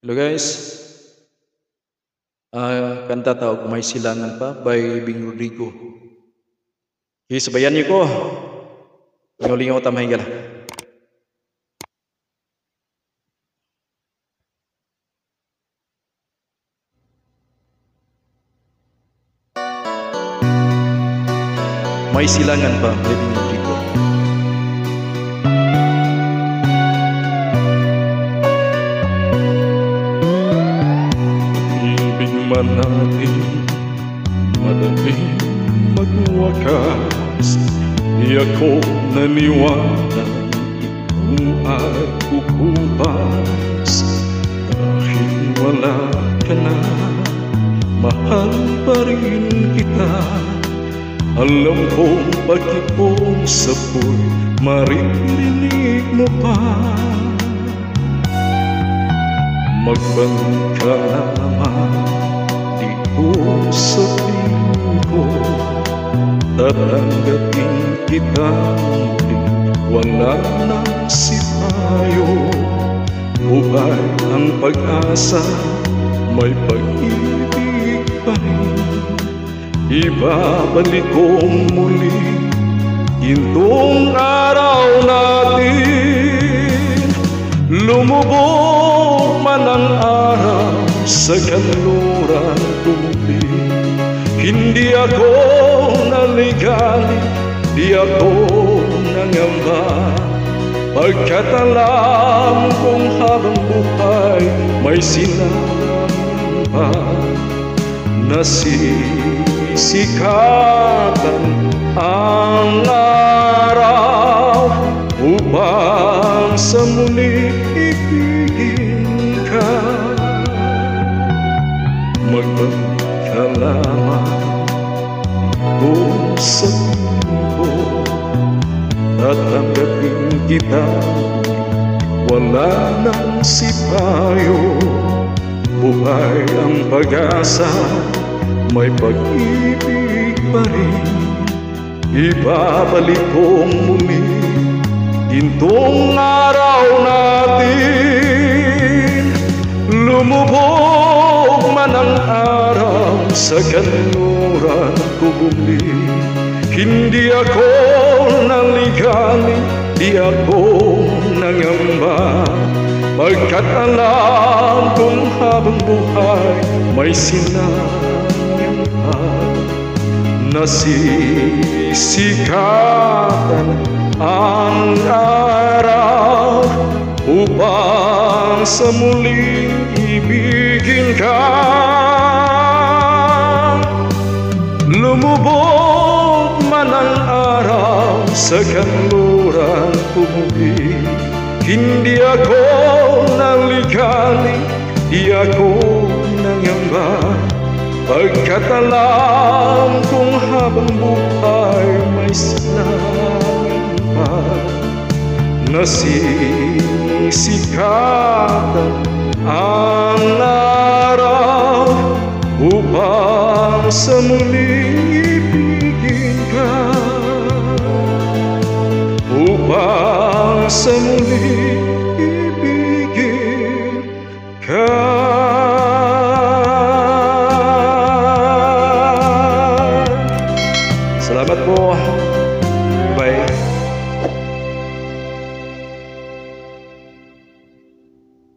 Hello guys, kanta ta og may silangan pa by Bing Rodrigo. Sabayan niyo ko. Lingaw-lingaw ta mahingala. May silangan pa by Bing Rodrigo. Man natin madaling magwakas, di ako naniwala ito ay kukupas. Dahil wala ka na, mahal pa rin kita. Alam kong pag-iusap ko'y maririnig mo pa. Magbalik ka naman sabihin ko, tatanggapin kita muli. Wala nang sipayo, buhay ang pag-asa, may pag-ibig pa rin. Ibabalik ko muli gintong araw natin. Lumubog man ang araw sa kanluran tumuli, hindi ako naligali, di ako nangamba. Pagkat alam kong habang buhay may sinangan pa, nasisikatan ang araw upang sa muli ibigin ka. Magbalik ka lamang kung sabihin ko, tatanggapin kita. Wala nang sipayo, buhay ang pag-asa, may pag-ibig pa rin. Ibabalik ko muli gintong araw natin. Lumubog man ang araw sa kanluran ko bumili, hindi ako naligali, di ako nangamba. Pagkat alam kong habang buhay may sinayang pa, nasisikatan ang araw upang sa muling ibigin ka. Lumubog man ang araw sa kanluran pumuli, hindi ako naligali, di ako nangamba. Pagkat alam kong habang buhay may sinangan pa, nasisikatan ang araw upang sa muling ibigin ka. Upang sa muling ibigin ka.